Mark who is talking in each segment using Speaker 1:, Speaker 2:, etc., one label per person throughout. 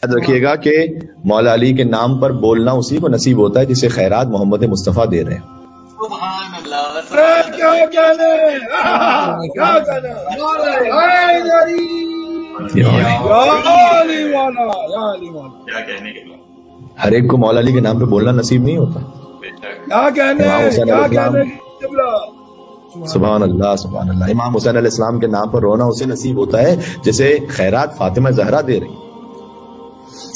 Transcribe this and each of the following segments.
Speaker 1: یاد رکھیے گا کہ مولا علی کے نام پر بولنا اسی کو نصیب ہوتا ہے جسے خیرات محمد مصطفیٰ دے رہے ہیں.
Speaker 2: سبحان اللہ.
Speaker 3: کیا کہنے
Speaker 2: کے بعد
Speaker 1: ہر ایک کو مولا علی کے نام پہ بولنا نصیب نہیں ہوتا. سبحان اللہ سبحان اللہ. امام حسین علیہ السلام کے نام پر رونا اسے نصیب ہوتا ہے جسے خیرات فاطمہ زہرا دے رہی.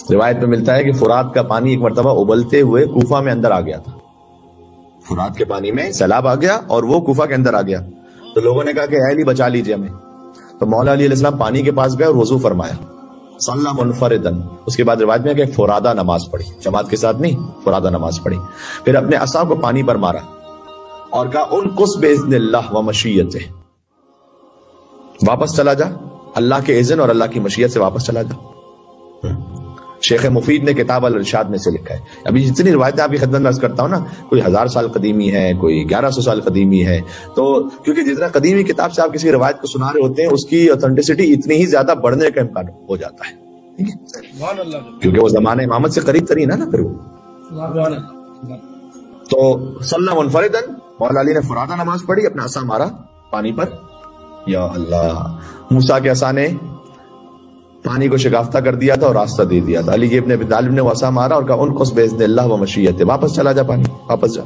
Speaker 1: روایت میں ملتا ہے کہ فرات کا پانی ایک مرتبہ ابلتے ہوئے کوفہ میں اندر آ گیا تھا. فرات کے پانی میں سیلاب آ گیا اور وہ کوفہ کے اندر آ گیا. تو لوگوں نے کہا کہ اے علی بچا لیجئے ہمیں. تو مولا علی علیہ السلام پانی کے پاس گئے اور وضو فرمایا, صلی منفردن. اس کے بعد روایت میں کہ فرادہ نماز پڑھی, جماعت کے ساتھ نہیں, فرادہ نماز پڑھی. پھر اپنے عصا کو پانی پر مارا اور کہا انقص باذن اللہ و مشیتہ, واپس چلا جا, اللہ کے اذن اور اللہ کی مشیت سے واپس چلا جا. شیخ مفید نے کتاب الارشاد میں سے لکھا ہے. ابھی جتنی روایتیں آپ کی خدمت میں عرض کرتا ہوں نا, کوئی 1000 سال قدیمی ہے, کوئی 1100 سال قدیمی ہے. تو کیونکہ جتنا قدیمی کتاب سے آپ کسی روایت کو سنا رہے ہوتے ہیں اس کی اوتھینٹسٹی اتنی ہی زیادہ بڑھنے کا امکان ہو جاتا ہے, ٹھیک ہے, کیونکہ وہ زمانہ امامت سے قریب ترین ہے نا. پھر وہ تو صلی منفردن, مولا علی نے فرادہ نماز پڑھی, اپنا عصا مارا پانی پر. یا اللہ, موسیٰ کے عصا نے پانی کو شکافتہ کر دیا تھا اور راستہ دے دیا تھا. علی ابن ابی طالب نے وہ عصا مارا اور کہا انقص باذن اللہ و مشیتہ, واپس چلا جا پانی, واپس جا.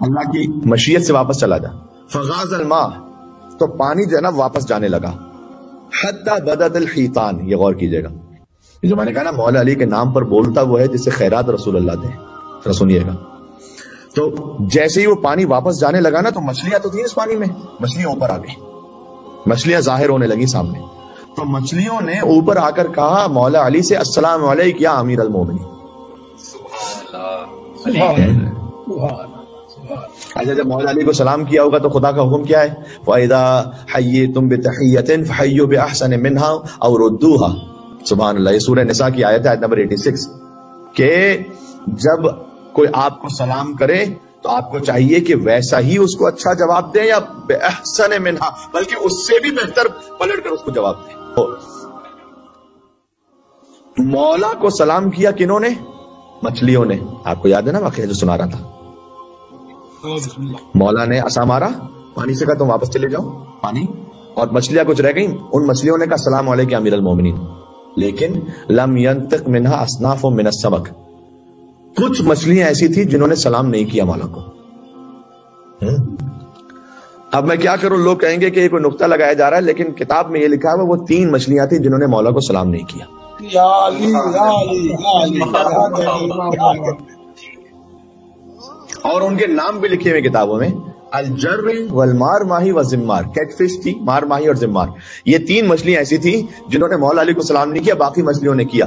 Speaker 1: اللہ کی مشیت سے واپس چلا جا. فغاز الماء, تو پانی جو ہے نا واپس جانے لگا. حتی بدت الحیطان, یہ غور کیجئے گا, یہ جو میں نے کہا نا مولا علی کے نام پر بولتا وہ ہے جسے خیرات رسول اللہ دے. ذرا سنیے گا. تو جیسے ہی وہ پانی واپس جانے لگا نا, تو مچھلیاں تو تھیں اس پانی میں, مچھلیاں اوپر آ گئی, مچھلیاں ظاہر ہونے لگی سامنے. تو مچھلیوں نے اوپر آ کر کہا مولا علی سے السلام علیک یا امیر المومنین. اچھا, جب مولا علی کو سلام کیا ہوگا تو خدا کا حکم کیا ہے؟ وَإِذَا حَيِّيتُمْ بِتَحِيَّةٍ فَحَيُّوا بِأَحْسَنَ مِنْهَا أَوْ رُدُّوهَا. سبحان اللہ. یہ سورہ نساء کی آیت ہے, آیت نمبر 86, کہ جب کوئی آپ کو سلام کرے تو آپ کو چاہیے کہ ویسا ہی اس کو اچھا جواب دیں, یا بِأَحْسَنَ مِنْهَا, بلکہ اس سے بھی بہتر پلٹ کر اس کو جواب دیں. مولا کو سلام کیا کنہوں نے؟ مچھلیوں نے. آپ کو یاد ہے نا واقعہ جو سنا رہا تھا, مولا نے عصا مارا, پانی سے کہا تم واپس چلے جاؤ پانی, اور مچھلیاں کچھ رہ گئیں, ان مچھلیوں نے کہا السلام علیکم امیر المومنین. لیکن لم ينطق منها اصناف من السمک, کچھ مچھلیاں ایسی تھی جنہوں نے سلام نہیں کیا مولا کو. اب میں کیا کروں, لوگ کہیں گے کہ یہ کوئی نقطہ لگایا جا رہا ہے, لیکن کتاب میں یہ لکھا ہے وہ 3 مچھلیاں تھیں جنہوں نے مولا کو سلام نہیں کیا. اور ان کے نام بھی لکھے ہوئے کتابوں میں, الجر والمار ماہی والزمار. کیٹ فش تھی, مار ماہی اور زمار, یہ 3 مچھلیاں ایسی تھی جنہوں نے مولا علی کو سلام نہیں کیا, باقی مچھلیوں نے کیا.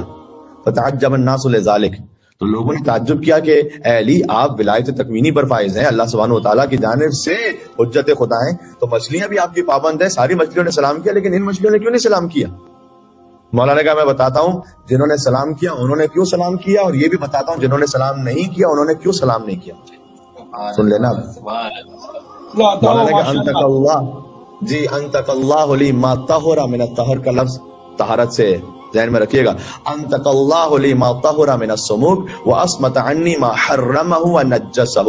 Speaker 1: فتعجب الناس لذلک, تو لوگوں نے تعجب کیا کہ اے علی آپ ولایت تکوینی پر فائز ہیں, اللہ سبحانہ وتعالیٰ کی جانب سے حجت خدا ہیں, تو مچھلیاں بھی آپ کی پابند ہیں. ساری مچھلیوں نے سلام کیا, لیکن ان مچھلیوں نے کیوں نہیں سلام کیا؟ مولا نے کہا میں بتاتا ہوں جنہوں نے سلام کیا انہوں نے کیوں سلام کیا, اور یہ بھی بتاتا ہوں جنہوں نے سلام نہیں کیا انہوں نے کیوں سلام نہیں کیا. سن لینا. مولا نے کہا انتق اللہ, جی انتق اللہ لی ما طہر من الطہر کا لفظ طہارت سے ذہن میں رکھیے گا. انتق اللہ لی ما طہر من السموک واسمت عنی ما حرمہ ونجسہ,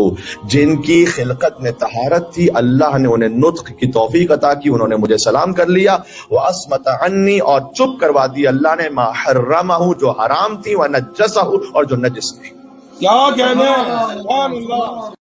Speaker 1: جن کی خلقت میں طہارت تھی اللہ نے انہیں نطق کی توفیق عطا کی, انہوں نے مجھے سلام کر لیا. واسمت عنی, اور چپ کروا دی اللہ نے, ما حرمہ, جو حرام تھی, ونجسہ, اور جو نجس تھی.
Speaker 3: کیا کہنے